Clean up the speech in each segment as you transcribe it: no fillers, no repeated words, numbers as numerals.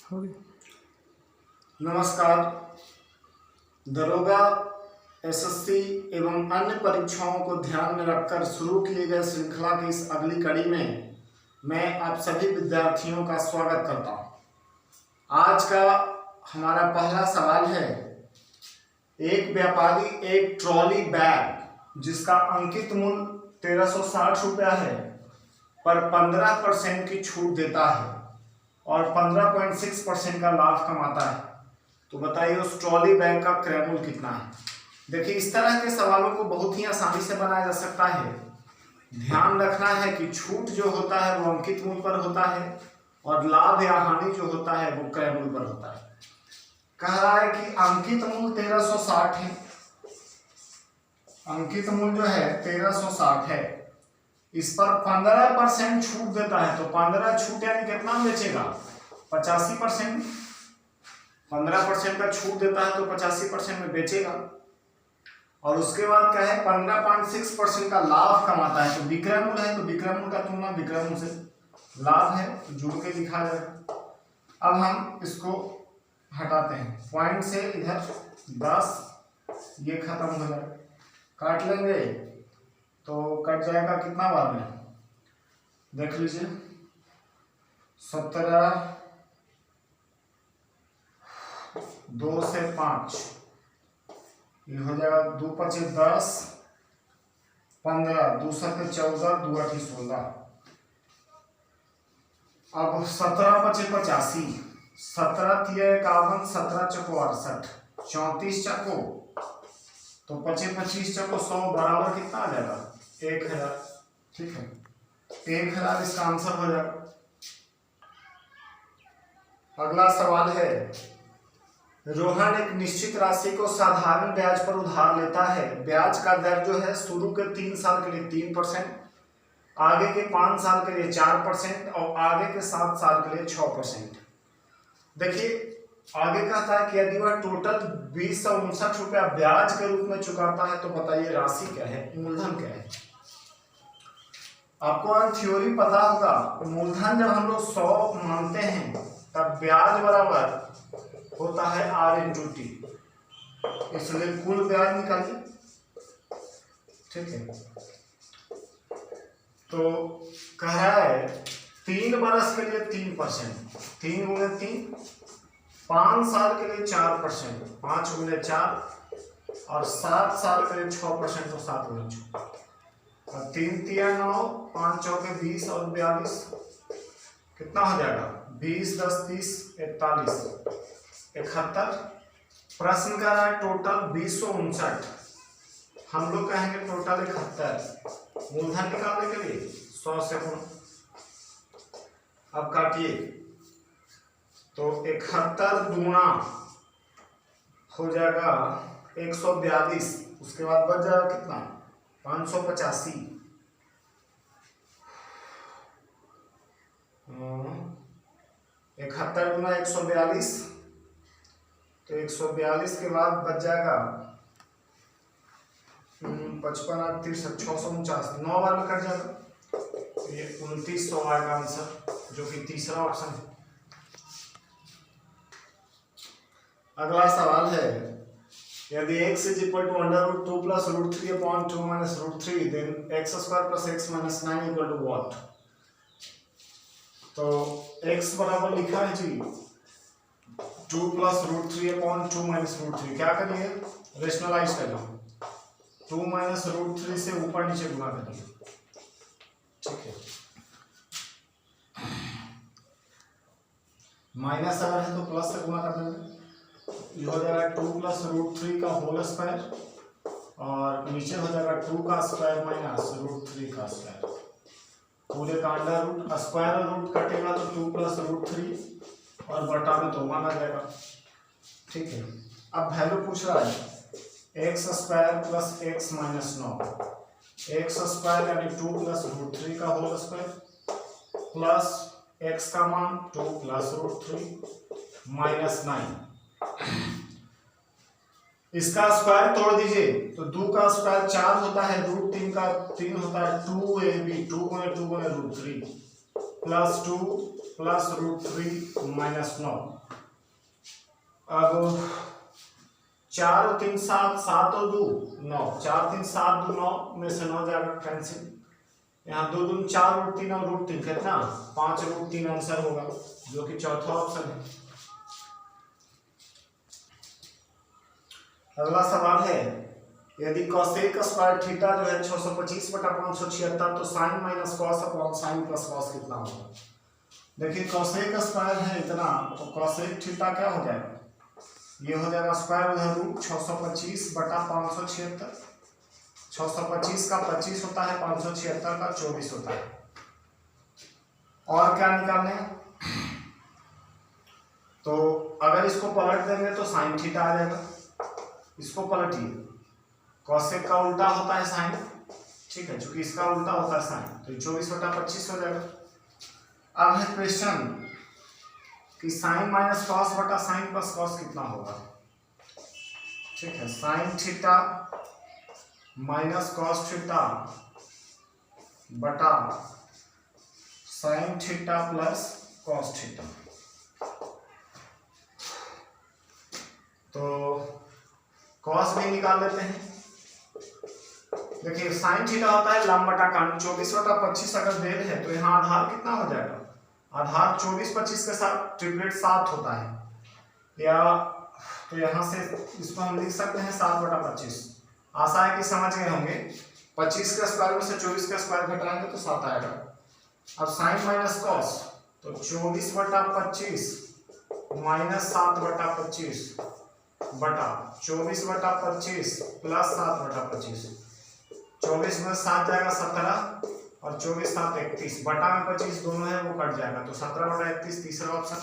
हो गया। नमस्कार। दरोगा, एसएससी एवं अन्य परीक्षाओं को ध्यान में रखकर शुरू किए गए श्रृंखला की इस अगली कड़ी में मैं आप सभी विद्यार्थियों का स्वागत करता हूं। आज का हमारा पहला सवाल है, एक व्यापारी एक ट्रॉली बैग जिसका अंकित मूल्य 1360 रुपया है पर 15% की छूट देता है और 15.6% का लाभ कमाता है, तो बताइए उस ट्रॉली बैग का क्रय मूल्य कितना है। देखिए, इस तरह के सवालों को बहुत ही आसानी से बनाया जा सकता है। ध्यान रखना है कि छूट जो होता है वो अंकित मूल्य पर होता है और लाभ या हानि जो होता है वो क्रय मूल्य पर होता है। कह रहा है कि अंकित मूल्य 1360 है, अंकित मूल्य जो है 1360 है, इस पर 15% छूट देता है, तो 15 छूट यानी कितना बेचेगा, 85%। 15% का छूट देता है तो 85% में बेचेगा। और उसके बाद क्या है, 15.6% का लाभ कमाता है, तो विक्रय मूल्य है, तो विक्रय मूल्य का तुलना विक्रय मूल्य से लाभ है, तो जोड़ के लिखा जाएगा। अब हम इसको हटाते हैं, पॉइंट से इधर 10 ये खत्म हो जाएगा, काट लेंगे तो कट जाएगा कितना बार में, देख लीजिए 17, 2 से 5 ये हो जाएगा, 2 5 10, 15, 2 7 14, 2 8 16। अब 17 5 85, 17 3 51, 17 चको 68, 34 चको तो 25 25 चको 100 बराबर कितना आ जाएगा, 1000। ठीक है, 1000 इसका आंसर हो जाएगा। अगला सवाल है, रोहन एक निश्चित राशि को साधारण ब्याज पर उधार लेता है। ब्याज का दर जो है शुरू के 3 साल के लिए 3%, आगे के 5 साल के लिए 4% और आगे के 7 साल के लिए 6%। देखिए, आगे कहता है कि यदि वह टोटल 2059 रुपया ब्याज के रूप में चुकाता है तो बताइए राशि क्या है, मूलधन क्या है। आपको थ्योरी पता होगा, मूलधन जब हम लोग 100 मानते हैं तब ब्याज बराबर होता है R/T, इसलिए कुल ब्याज निकालिए। ठीक है, तो कह रहा है 3 बरस के लिए 3%, 3 गुणे 3, 5 साल के लिए 4%, 5 गुणे 4 और 7 साल के लिए 6%, तो 7 गुणे 6 और 3 3 9, 5 चौके 20 और 42 कितना हो जाएगा, 20 10 30 41 71। प्रश्न का रहा है टोटल 2059, हम लोग कहेंगे टोटल 71। मूलधन निकालने के लिए 100 से गुणा, अब काटिए तो 71 दूना हो जाएगा 142, उसके बाद बच जाएगा कितना, 585। 71 गुना 142, तो 142 के बाद बच जाएगा 55 8 63 649, 9 बार में कट जाएगा, तो ये 2900 आएगा आंसर, जो कि तीसरा ऑप्शन है। अगला सवाल है, यदि x = √2 + √3/2 - √3 then x² + x - 9 = what। तो x बराबर लिखा है जी 2 + √3/2 - √3, क्या करिए, रेशनलाइज करिए, 2 - √3 से ऊपर नीचे गुणा करिए। ठीक है, माइनस अगर है तो प्लस से गुणा कर देंगे, ये हो जाएगा 2 + √3 का होल स्क्वायर और नीचे हो जाएगा 2 का स्क्वायर माइनस √3 का स्क्वायर, पूरे का अंडर रूट, स्क्वायर रूट कटेगा तो 2 + √3 और बटा में 2 मान आ जाएगा। ठीक है, अब वैल्यू पूछ रहा है x² + x - 9, x² यानी 2 + √3 का होल स्क्वायर प्लस x का मान 2 + √3 - 9, इसका स्क्वायर तोड़ दीजिए तो 2 का स्क्वायर 4 होता है, √3 का 3 होता है, 2ab 2 × 2 × √3 + 2 प्लस √3 माइनस 9। अब 4 और 3 7, 7 और 2 9, 4 3 7 2 9 में से 9 जाएगा कैंसिल। यहाँ 2 दूनी 4 √3 और √3 कितना 5 √3 आंसर होगा, जो कि चौथा ऑप्शन है। अगला सवाल है, यदि कोसेक स्क्वायर थीटा जो है 625/576 तो sine minus cos upon sine plus cos कितना होगा। देखिए कोसेक स्क्वायर है इतना, तो कोसेक थीटा क्या हो जाएगा, ये हो जाएगा स्क्वायर उधर रूट 625/576। 625 का 25 होता है, 576 का 24 होता है। और क्या निकालने हैं, तो अगर इसको पलट देंगे तो साइन थीटा आ जाएगा। इसको पलटिए, कोसेक का उल्टा होता है साइन, ठीक है, क्योंकि इसका उल्टा होता है साइन, तो 24/25 हो जाएगा। अब है क्वेश्चन कि साइन माइनस कॉस बटा साइन प्लस कॉस कितना होगा। ठीक है, sine theta minus cos theta बटा sine theta plus cos theta. तो कॉस भी निकाल लेते हैं। देखिए साइन थीटा होता है लंब बटा कान, 24/25 अगर देर है तो यहाँ आधार कितना हो जाएगा, आधार 24/25 के साथ ट्रिपलेट 7 होता है, या तो यहाँ से इसको हम लिख सकते हैं 7/25। आशा है कि समझ गए होंगे। 25 के स्क्वायर में से 24 का स्क्वायर घटाएंगे तो 7 आएगा। अब साइन माइनस कॉस, तो 24/25 माइनस 7/25 बटा 24/25 प्लस 7/25। 24 में 7 जाएगा 17 और 24 7 31, बटा में 25 दोनों है वो कट जाएगा, तो 17/31 तीसरा ऑप्शन।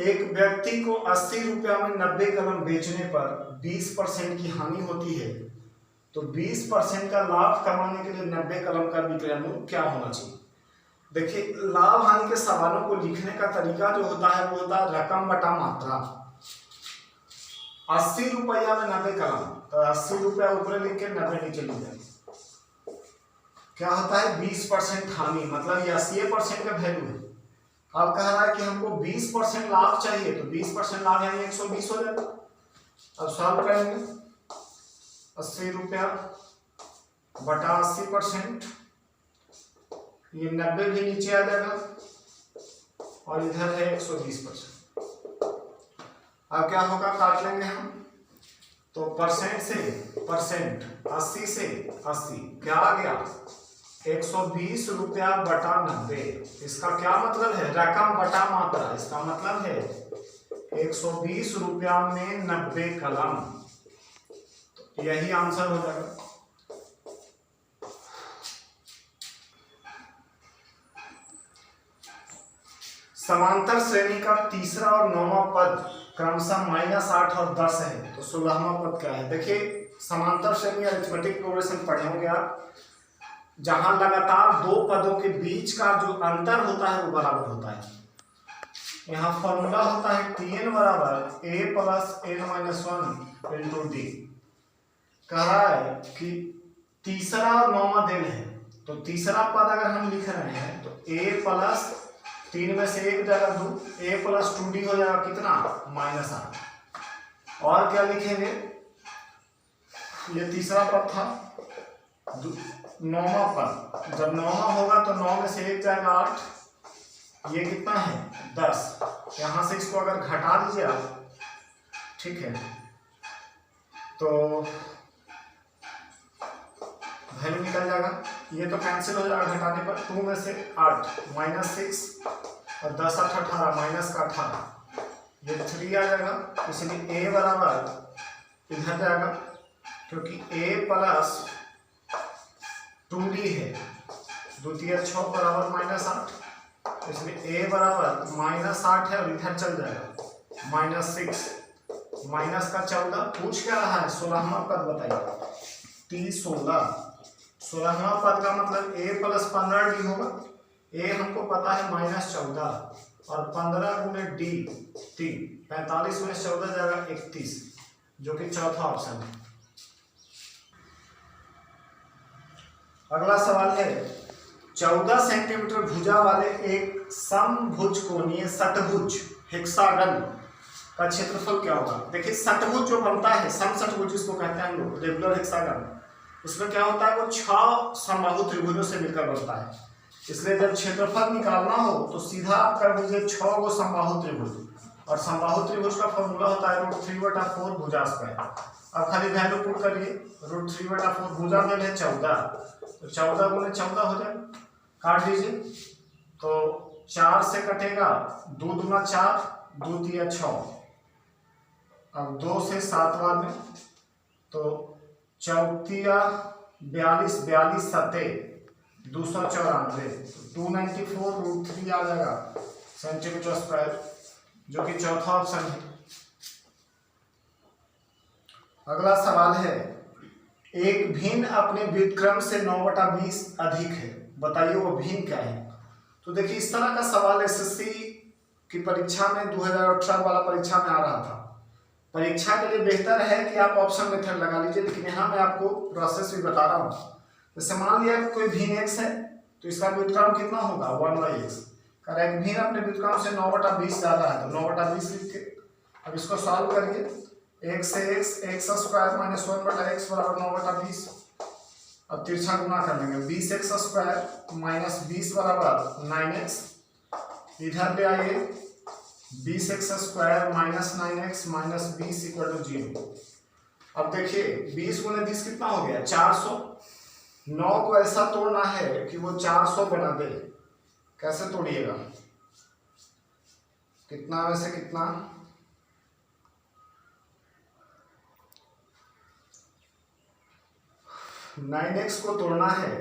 एक व्यक्ति को 80 रुपया में 90 कलम बेचने पर 20% की हानि होती है, तो 20% का लाभ कमाने के लिए 90 कलम का विक्रय मूल्य क्या होना चाहिए। देखिए लाभ हानि के सवालों को लिखने का तरीका जो होता है वो होता है रकम बटा मात्रा। 80 रुपया में 90 कलम, तो 80 रुपया ऊपर लिख के 90 नीचे लिख दें। क्या होता है 20% हानि, मतलब ये 80% का वैल्यू है। अब कह रहा है कि हमको 20% लाभ चाहिए, तो 20% लाभ यानी 120 हो जाएगा। अब सॉल्व करेंगे, 80 रुपया बटा 80%, ये 90 भी नीचे आ जाएगा और इधर है 120%। अब क्या होगा, काट लेंगे हम, तो परसेंट से परसेंट, 80 से 80, क्या आ गया 120 रुपया बटा 90। इसका क्या मतलब है, रकम बटा मात्रा, इसका मतलब है 120 रुपया में 90 कलम, तो यही आंसर हो जाएगा। समांतर श्रेणी का तीसरा और 9वां पद क्रमशः -8 और 10 है, तो 16वां पद क्या है। देखिए समांतर श्रेणी अरिथमेटिक प्रोग्रेशन पढ़े होंगे आप, जहां लगातार दो पदों के बीच का जो अंतर होता है वो बराबर होता है। यहाँ फॉर्मूला होता है Tn बराबर a plus n-1 into D. कह रहा है कि तीसरा और 9वां देन है, तो तीसरा पद अगर हम लिख रहे हैं तो a प्लस 3 में से 1 जाएगा 2, a प्लस 2d हो जाएगा कितना -8। और क्या लिखेंगे, ये तीसरा पद था, 9वां पद, जब 9वां होगा तो 9 में से 1 जाएगा 8, ये कितना है 10। यहाँ से इसको अगर घटा दीजिए आप, ठीक है, तो वैल्यू निकल जाएगा, ये तो कैंसिल हो जाएगा घटाने पर। 2 में से 8 -6 और 10 8 18 माइनस का 18, ये 3 आ जाएगा, इसलिए a बराबर इधर जाएगा, क्योंकि a प्लस 2d है, द्वितीय 6 बराबर -8, इसलिए a बराबर -8 है और इधर चल जाएगा -6, माइनस का 14। पूछ क्या रहा है, 16वां पद बताइए। T16, 16वां पद का मतलब a प्लस 15d होगा। a हमको पता है -14 और 15 गुणे d 3, 45 में 14 जाएगा 31, जो कि चौथा ऑप्शन है। अगला सवाल है 14 सेंटीमीटर भुजा वाले एक समभुज कोणीय षटभुज हेक्सागन का क्षेत्रफल क्या होगा। देखिए षटभुज जो बनता है, समषटभुज जिसको कहते हैं हम लोग, रेगुलर हेक्सागन, उसमें क्या होता है वो 6 समबाहु त्रिभुजों से मिलकर बनता है। इसलिए जब क्षेत्रफल निकालना हो तो सीधा आप कर दीजिए 6 गो समबाहु त्रिभुज, और समबाहु त्रिभुज का फॉर्मूला होता है √3/4 भुजा स्क्वायर। अब खाली वैल्यू पुट करिए, √3/4 भुजा में है 14, तो 14 गुणे 14 हो जाए, काट दीजिए तो 4 से कटेगा, 2 दूना 4, 2 तिया 6, अब 2 से 7 बाद में तो 4 42, 42 7 294, 294 √3 आ जाएगा सेंटीमीटर स्क्वायर, जो कि चौथा ऑप्शन है। अगला सवाल है, एक भिन्न अपने व्युत्क्रम से 9/20 अधिक है, बताइए वो भिन्न क्या है। तो देखिए इस तरह का सवाल एसएससी की परीक्षा में 2018 वाला परीक्षा में आ रहा था। परीक्षा के लिए बेहतर है कि आप ऑप्शन मेथड लगा लीजिए, लेकिन यहाँ मैं आपको प्रोसेस भी बता रहा हूँ। जैसे मान लिया कोई भिन्न x है तो इसका व्युत्क्रम कितना होगा 1/x। एक भिन्न अपने व्युत्क्रम से 9/20 ज्यादा है तो 9/20 लिख के अब इसको सॉल्व करिए। x से x स्क्वायर माइनस 1/x बराबर 9/20। अब तिरछा गुना कर लेंगे, 20x² माइनस 20 बराबर 9x। इधर ले आइए, 20x² minus 9x minus 20 equal to 0। अब देखिए 20 गुणे 20 कितना हो गया 400। 9 को ऐसा तोड़ना है कि वो 400 बना दे। कैसे तोड़िएगा, कितना में से कितना, 9x को तोड़ना है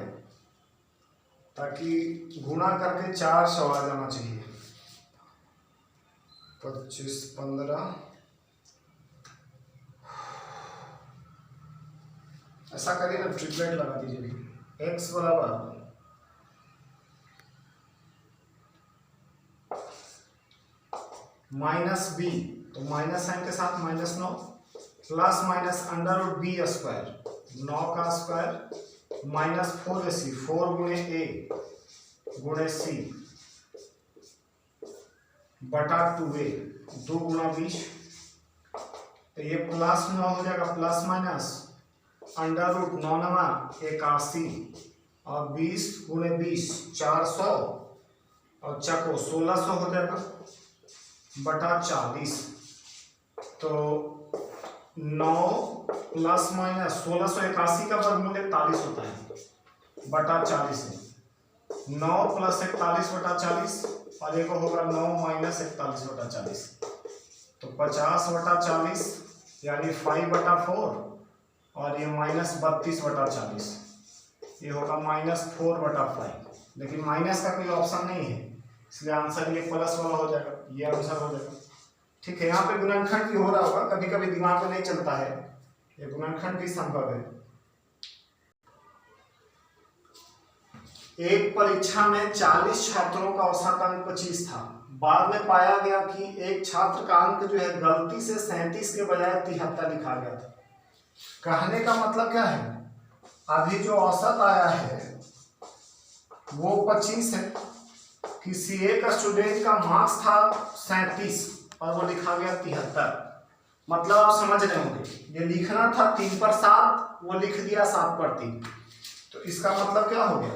ताकि गुणा करके 400 आ जाना चाहिए। 25 15 ऐसा करिए ना, ट्रिपलेट लगा दीजिए। x बराबर -b, तो माइनस साइन के साथ -9 प्लस माइनस √b², 9 का स्क्वायर माइनस 4ac, 4 गुणे a गुणे c बटा 2a, 2 गुणा 20, तो ये प्लस 9 हो जाएगा, प्लस माइनस √9 81 और 20 गुणे 20 400 और चको 1600 हो जाएगा बटा 40। तो 9 प्लस माइनस 1681 का वर्गमूल 41 होता है बटा 40 है। 9 प्लस 41 बटा 40 और एक होगा 9 माइनस 41 बटा 40, तो 50 बटा 40 यानी 5/4 और ये माइनस 32 बटा 40, ये होगा -4/5। लेकिन माइनस का कोई ऑप्शन नहीं है, इसलिए आंसर ये प्लस वाला हो जाएगा, ये आंसर हो जाएगा। ठीक है, यहाँ पे गुणनखंड भी हो रहा होगा, कभी कभी दिमाग में नहीं चलता है, ये गुणनखंड भी संभव है। एक परीक्षा में 40 छात्रों का औसत अंक 25 था। बाद में पाया गया कि एक छात्र का अंक जो है गलती से 37 के बजाय 73 लिखा गया था। कहने का मतलब क्या है, अभी जो औसत आया है वो 25 है, किसी एक स्टूडेंट का मार्क्स था 37 और वो लिखा गया 73। मतलब आप समझ रहे होंगे, ये लिखना था 3 पर 7, वो लिख दिया 7 पर 3, तो इसका मतलब क्या हो गया,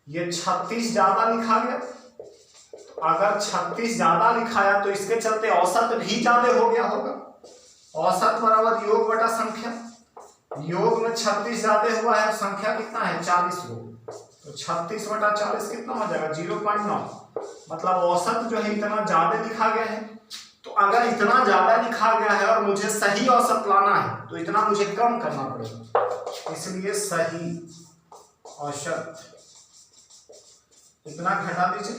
ये 36 ज्यादा लिखा गया। तो अगर 36 ज्यादा लिखाया तो इसके चलते औसत भी ज्यादा हो गया होगा। औसत बराबर योग बटा संख्या, योग में 36 ज्यादा हुआ है, संख्या कितना है 40 को, तो 36 बटा 40 कितना हो जाएगा 0.9। मतलब औसत जो है इतना ज्यादा लिखा गया है। तो अगर इतना ज्यादा लिखा गया है और मुझे सही औसत लाना है तो इतना मुझे कम करना पड़ेगा, इसलिए सही औसत इतना घटा दीजिए।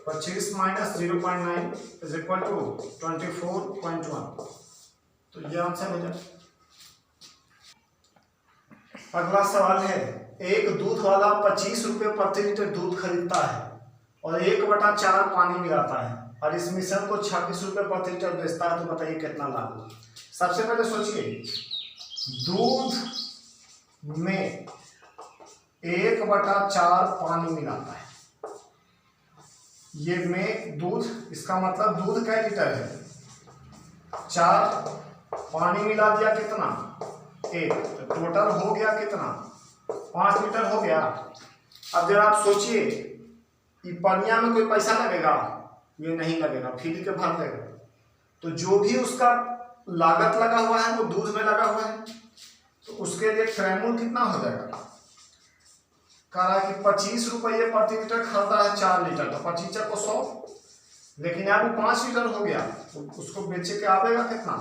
25 माइनस 0.9 इज इक्वल टू 24.1, तो ये आंसर हो जाए। अगला सवाल है, एक दूध वाला 25 रुपये प्रति लीटर दूध खरीदता है और 1/4 पानी मिलाता है और इस मिश्रण को 26 रुपये प्रति लीटर बेचता है, तो बताइए कितना लाभ होगा। सबसे पहले सोचिए, दूध में 1/4 पानी मिलाता है। ये में दूध, इसका मतलब दूध कै लीटर है? 4, पानी मिला दिया कितना? 1, तो टोटल हो गया कितना? 5 लीटर हो गया। अब जरा आप सोचिए, ये पनिया में कोई पैसा लगेगा? ये नहीं लगेगा, फ्री के भर देगा। तो जो भी उसका लागत लगा हुआ है वो दूध में लगा हुआ है, तो उसके लिए क्रयमूल्य कितना हो जाएगा? कह रहा है कि 25 रुपये प्रति लीटर खरीदा है 4 लीटर, तो 25 को 100, लेकिन अब वो 5 लीटर हो गया, तो उसको बेचे के आवेगा कितना?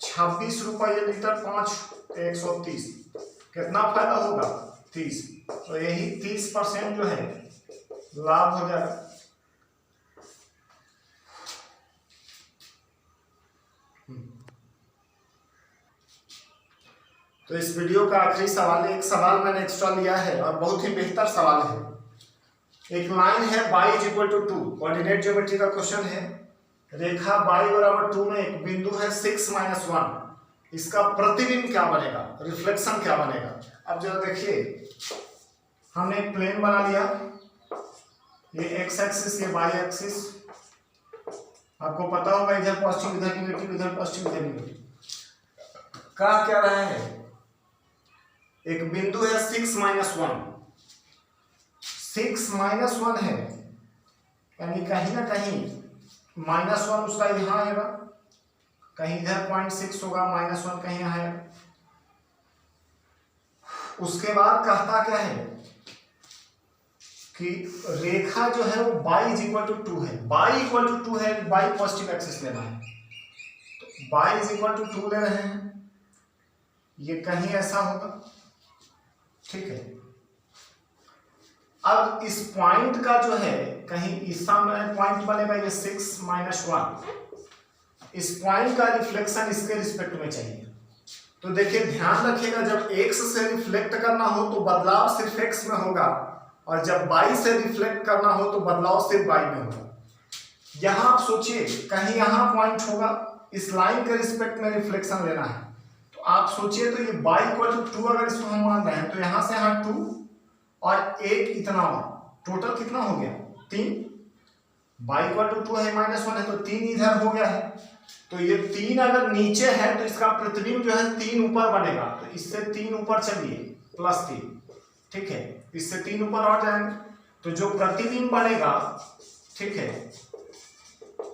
26 रुपये लीटर, 5 130, कितना फायदा होगा? 30। तो यही 30% जो है लाभ हो जाएगा। तो इस वीडियो का आखिरी सवाल, एक सवाल मैंने एक्स्ट्रा लिया है और बहुत ही बेहतर सवाल है। एक लाइन है y = 2, कोऑर्डिनेट ज्योमेट्री का क्वेश्चन है। रेखा y = 2 में एक बिंदु है 6 - 1, इसका प्रतिबिंब क्या बनेगा, रिफ्लेक्शन क्या बनेगा? अब जरा देखिए, हमने एक प्लेन बना लिया, ये x एक्सिस, ये y एक्सिस, आपको पता होगा इधर पॉजिटिव इधर निगेटिव, इधर पॉजिटिव इधर निगेटिव। क्या रहा है? एक बिंदु है 6 - 1, 6 - 1 है, यानी कहीं ना कहीं -1 उसका यहाँ आएगा, कहीं इधर 0.6 होगा, -1 कहीं यहाँ आएगा। उसके बाद कहता क्या है कि रेखा जो है वो y = 2 है, y = 2 है, y पॉजिटिव एक्सिस लेना है, तो y = 2 ले रहे हैं, ये कहीं ऐसा होगा, ठीक है। अब इस पॉइंट का जो है कहीं इस सामने पॉइंट बनेगा, ये 6 - 1, इस पॉइंट का रिफ्लेक्शन इसके रिस्पेक्ट में चाहिए। तो देखिए ध्यान रखिएगा, जब x से रिफ्लेक्ट करना हो तो बदलाव सिर्फ x में होगा, और जब y से रिफ्लेक्ट करना हो तो बदलाव सिर्फ y में होगा। यहां आप सोचिए, कहीं यहां पॉइंट होगा, इस लाइन के रिस्पेक्ट में रिफ्लेक्शन लेना है, तो आप सोचिए, तो ये y = 2 अगर इसको हम मान रहे हैं, तो यहां से यहां 2 और 1 इतना, टोटल कितना हो गया? 3। y = 2 है, -1 है, तो 3 इधर हो गया है। तो ये 3 अगर नीचे है तो इसका प्रतिबिंब जो है 3 ऊपर बनेगा, तो इससे 3 ऊपर चलिए, +3, ठीक है, इससे 3 ऊपर और जाएंगे, तो जो प्रतिबिंब बनेगा, ठीक है,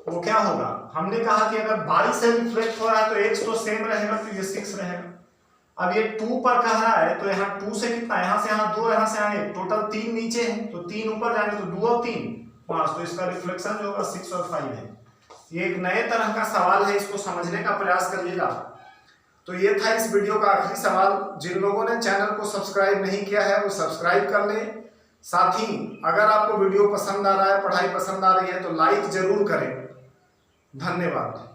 वो क्या होगा? हमने कहा कि अगर y से रिफ्लेक्ट हो रहा है तो x तो सेम रहेगा, तो ये 6 रहेगा। अब ये 2 पर कह रहा है, तो यहाँ 2 से कितना, यहाँ से यहाँ 2, यहाँ से यहाँ 1, टोटल 3 नीचे है, तो 3 ऊपर जाएंगे, तो 2 और 3 5, तो इसका रिफ्लेक्शन जो होगा 6 और 5 है। ये एक नए तरह का सवाल है, इसको समझने का प्रयास करिएगा। तो ये था इस वीडियो का आखिरी सवाल। जिन लोगों ने चैनल को सब्सक्राइब नहीं किया है वो सब्सक्राइब कर लें। साथ ही अगर आपको वीडियो पसंद आ रहा है, पढ़ाई पसंद आ रही है, तो लाइक जरूर करें। धन्यवाद।